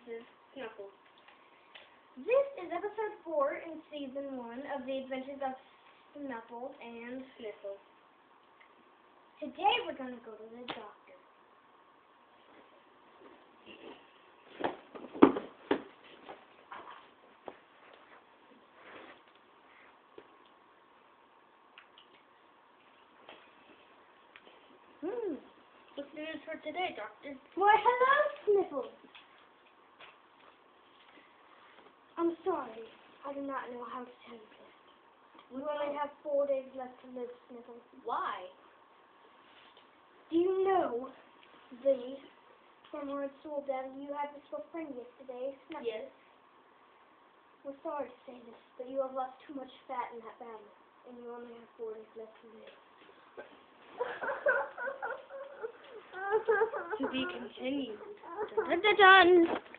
is Snuffle. This is episode 4 in season 1 of the Adventures of Snuffle and Sniffle. Today we're going to go to the doctor. What's the news for today, Doctor? Why, hello, Sniffle. I'm sorry. I do not know how to tell you this. You only have 4 days left to live, Sniffle. Why? Do you know the hemorrhoid stool battle you had with your friend yesterday, Snuffle? Yes. We're sorry to say this, but you have lost too much fat in that battle, and you only have 4 days left to live. To be continued. Dun, dun, dun, dun.